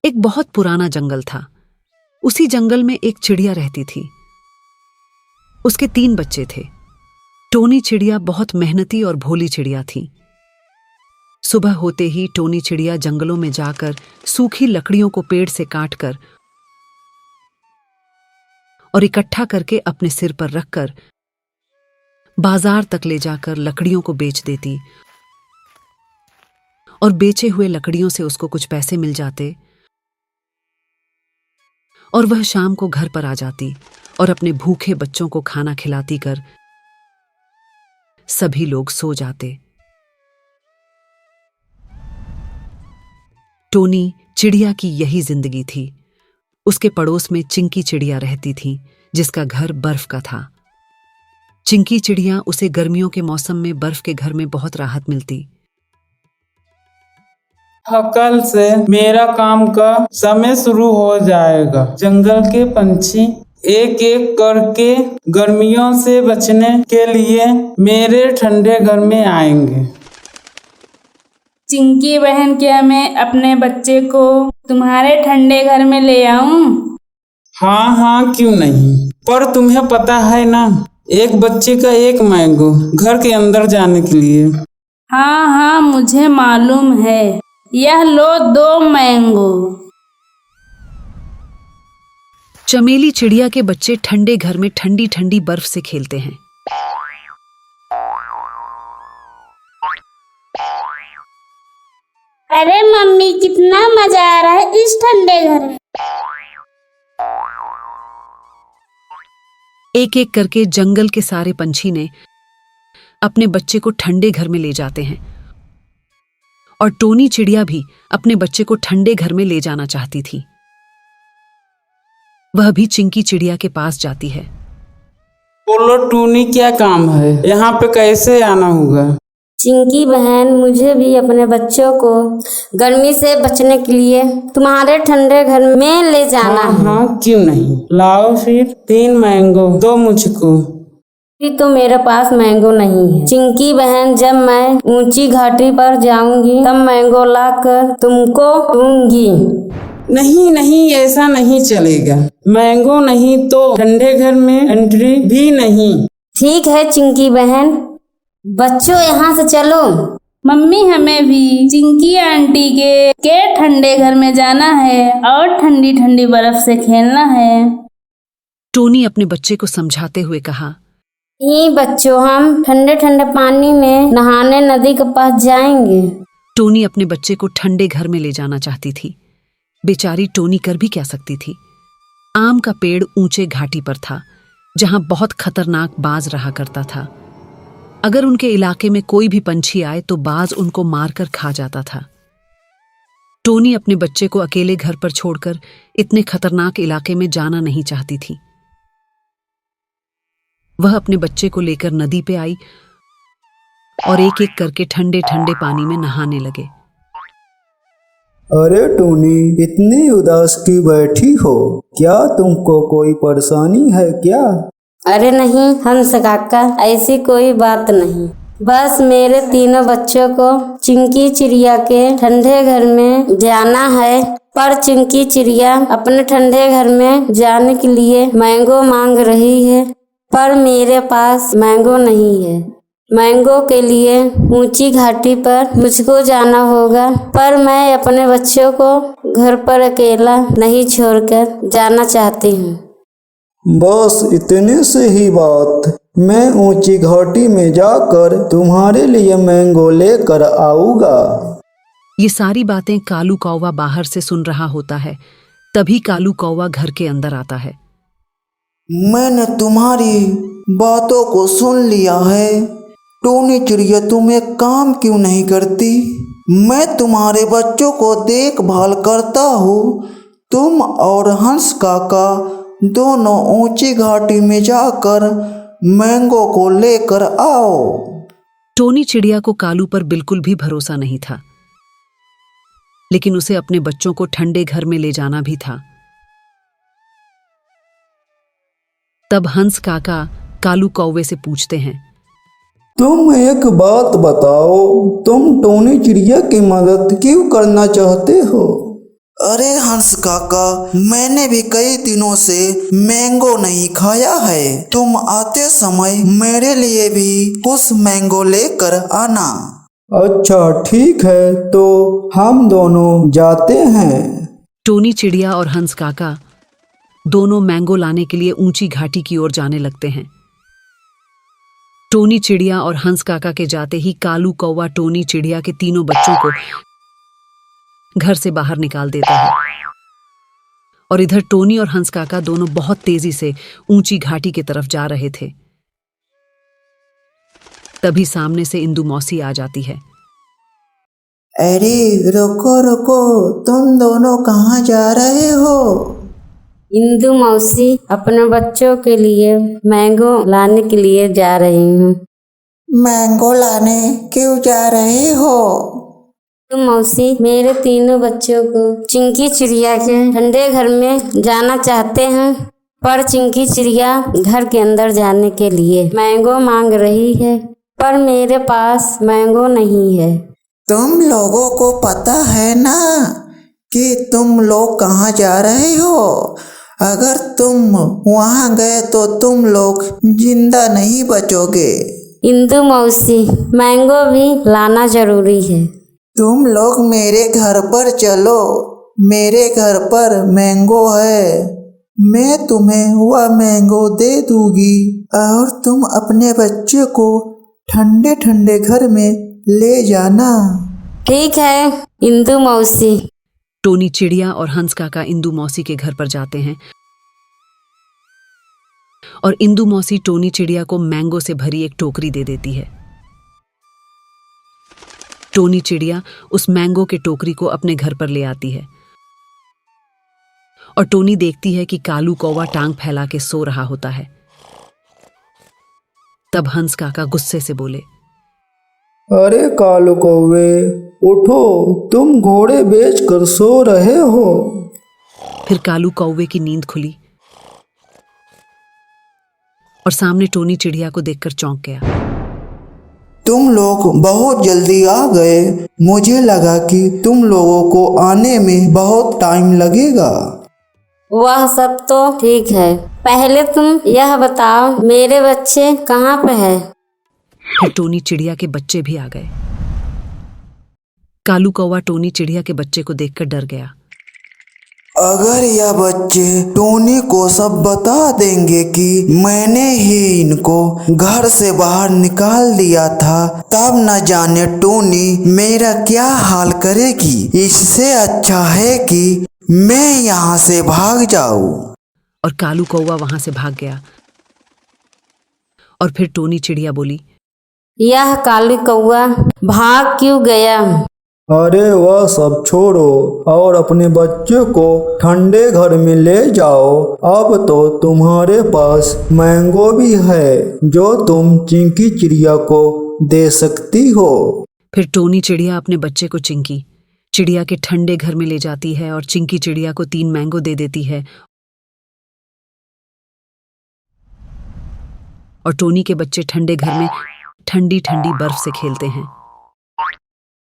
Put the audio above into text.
एक बहुत पुराना जंगल था। उसी जंगल में एक चिड़िया रहती थी। उसके 3 बच्चे थे। टोनी चिड़िया बहुत मेहनती और भोली चिड़िया थी। सुबह होते ही टोनी चिड़िया जंगलों में जाकर सूखी लकड़ियों को पेड़ से काटकर और इकट्ठा करके अपने सिर पर रखकर बाजार तक ले जाकर लकड़ियों को बेच देती और बेचे हुए लकड़ियों से उसको कुछ पैसे मिल जाते और वह शाम को घर पर आ जाती और अपने भूखे बच्चों को खाना खिलाती कर सभी लोग सो जाते। टोनी चिड़िया की यही जिंदगी थी। उसके पड़ोस में चिंकी चिड़िया रहती थी, जिसका घर बर्फ का था। चिंकी चिड़िया उसे गर्मियों के मौसम में बर्फ के घर में बहुत राहत मिलती। कल से मेरा काम का समय शुरू हो जाएगा। जंगल के पंछी एक एक करके गर्मियों से बचने के लिए मेरे ठंडे घर में आएंगे। चिंकी बहन, क्या मैं अपने बच्चे को तुम्हारे ठंडे घर में ले आऊं? हाँ हाँ, क्यों नहीं। पर तुम्हें पता है ना, एक बच्चे का एक मैंगो घर के अंदर जाने के लिए। हाँ हाँ, मुझे मालूम है। यह लो 2 मैंगो। चमेली चिड़िया के बच्चे ठंडे घर में ठंडी ठंडी बर्फ से खेलते हैं। अरे मम्मी, कितना मजा आ रहा है इस ठंडे घर में। एक एक करके जंगल के सारे पंछी ने अपने बच्चे को ठंडे घर में ले जाते हैं और टोनी चिड़िया भी अपने बच्चे को ठंडे घर में ले जाना चाहती थी। वह भी चिंकी चिड़िया के पास जाती है। बोलो टूनी, क्या काम है? यहाँ पे कैसे आना होगा? चिंकी बहन, मुझे भी अपने बच्चों को गर्मी से बचने के लिए तुम्हारे ठंडे घर में ले जाना है। हाँ, क्यों नहीं। लाओ फिर 3 मैंगो दो मुझको। अभी तो मेरे पास मैंगो नहीं है। चिंकी बहन, जब मैं ऊंची घाटी पर जाऊंगी तब मैंगो लाकर तुमको दूंगी। नहीं नहीं, ऐसा नहीं चलेगा। मैंगो नहीं तो ठंडे घर में एंट्री भी नहीं। ठीक है चिंकी बहन, बच्चों यहाँ से चलो। मम्मी, हमें भी चिंकी आंटी के ठंडे घर में जाना है और ठंडी ठंडी बर्फ से खेलना है। टोनी अपने बच्चे को समझाते हुए कहा, नहीं बच्चों, हम ठंडे ठंडे पानी में नहाने नदी के पास जाएंगे। टोनी अपने बच्चे को ठंडे घर में ले जाना चाहती थी। बेचारी टोनी कर भी क्या सकती थी। आम का पेड़ ऊंचे घाटी पर था, जहां बहुत खतरनाक बाज रहा करता था। अगर उनके इलाके में कोई भी पंछी आए तो बाज उनको मारकर खा जाता था। टोनी अपने बच्चे को अकेले घर पर छोड़कर इतने खतरनाक इलाके में जाना नहीं चाहती थी। वह अपने बच्चे को लेकर नदी पे आई और एक एक करके ठंडे ठंडे पानी में नहाने लगे। अरे टोनी, इतनी उदास क्यों बैठी हो? क्या तुमको कोई परेशानी है क्या? अरे नहीं हंस काका, ऐसी कोई बात नहीं। बस मेरे तीनों बच्चों को चिंकी चिड़िया के ठंडे घर में जाना है, पर चिंकी चिड़िया अपने ठंडे घर में जाने के लिए मैंगो मांग रही है, पर मेरे पास मैंगो नहीं है। मैंगो के लिए ऊंची घाटी पर मुझको जाना होगा, पर मैं अपने बच्चों को घर पर अकेला नहीं छोड़कर जाना चाहती हूँ। बस इतने से ही बात। मैं ऊंची घाटी में जाकर तुम्हारे लिए मैंगो लेकर आऊंगा। ये सारी बातें कालू कौवा बाहर से सुन रहा होता है। तभी कालू कौवा घर के अंदर आता है। मैंने तुम्हारी बातों को सुन लिया है। टोनी चिड़िया, तुम एक काम क्यों नहीं करती? मैं तुम्हारे बच्चों को देखभाल करता हूँ। तुम और हंस काका दोनों ऊंची घाटी में जाकर मैंगो को लेकर आओ। टोनी चिड़िया को कालू पर बिल्कुल भी भरोसा नहीं था, लेकिन उसे अपने बच्चों को ठंडे घर में ले जाना भी था। तब हंस काका कालू कौवे से पूछते हैं, तुम एक बात बताओ, तुम टोनी चिड़िया की मदद क्यों करना चाहते हो? अरे हंस काका, मैंने भी कई दिनों से मैंगो नहीं खाया है। तुम आते समय मेरे लिए भी कुछ मैंगो लेकर आना। अच्छा ठीक है, तो हम दोनों जाते हैं। टोनी चिड़िया और हंस काका दोनों मैंगो लाने के लिए ऊंची घाटी की ओर जाने लगते हैं। टोनी चिड़िया और हंस काका के जाते ही कालू कौवा टोनी चिड़िया के तीनों बच्चों को घर से बाहर निकाल देता है और इधर टोनी और हंस काका दोनों बहुत तेजी से ऊंची घाटी की तरफ जा रहे थे। तभी सामने से इंदु मौसी आ जाती है। अरे रुको रुको, तुम दोनों कहाँ जा रहे हो? इंदु मौसी अपने बच्चों के लिए मैंगो लाने के लिए जा रही हूँ। मैंगो लाने क्यों जा रहे हो? इंदु मौसी मेरे तीनों बच्चों को चिंकी चिड़िया के ठंडे घर में जाना चाहते हैं, पर चिंकी चिड़िया घर के अंदर जाने के लिए मैंगो मांग रही है, पर मेरे पास मैंगो नहीं है। तुम लोगों को पता है ना कि तुम लोग कहाँ जा रहे हो? अगर तुम वहाँ गए तो तुम लोग जिंदा नहीं बचोगे। इंदु मौसी मैंगो भी लाना जरूरी है। तुम लोग मेरे घर पर चलो, मेरे घर पर मैंगो है। मैं तुम्हें वह मैंगो दे दूंगी और तुम अपने बच्चे को ठंडे ठंडे घर में ले जाना। ठीक है इंदु मौसी। टोनी चिड़िया और हंस काका इंदु मौसी के घर पर जाते हैं और इंदु मौसी टोनी चिड़िया को मैंगो से भरी एक टोकरी दे देती है। टोनी चिड़िया उस मैंगो के टोकरी को अपने घर पर ले आती है और टोनी देखती है कि कालू कौवा टांग फैला के सो रहा होता है। तब हंस काका गुस्से से बोले, अरे कालू कौवे, उठो, तुम घोड़े बेचकर सो रहे हो। फिर कालू कौवे की नींद खुली और सामने टोनी चिड़िया को देखकर चौंक गया। तुम लोग बहुत जल्दी आ गए। मुझे लगा कि तुम लोगों को आने में बहुत टाइम लगेगा। वह सब तो ठीक है, पहले तुम यह बताओ मेरे बच्चे कहाँ पे है? फिर टोनी चिड़िया के बच्चे भी आ गए। कालू कौवा टोनी चिड़िया के बच्चे को देखकर डर गया। अगर यह बच्चे टोनी को सब बता देंगे कि मैंने ही इनको घर से बाहर निकाल दिया था, तब न जाने टोनी मेरा क्या हाल करेगी। इससे अच्छा है कि मैं यहाँ से भाग जाऊं। और कालू कौवा वहां से भाग गया। और फिर टोनी चिड़िया बोली, यह काली कौवा भाग क्यों गया? अरे वह सब छोड़ो और अपने बच्चे को ठंडे घर में ले जाओ। अब तो तुम्हारे पास मैंगो भी है जो तुम चिंकी चिड़िया को दे सकती हो। फिर टोनी चिड़िया अपने बच्चे को चिंकी चिड़िया के ठंडे घर में ले जाती है और चिंकी चिड़िया को 3 मैंगो दे देती है और टोनी के बच्चे ठंडे घर में ठंडी ठंडी बर्फ से खेलते हैं।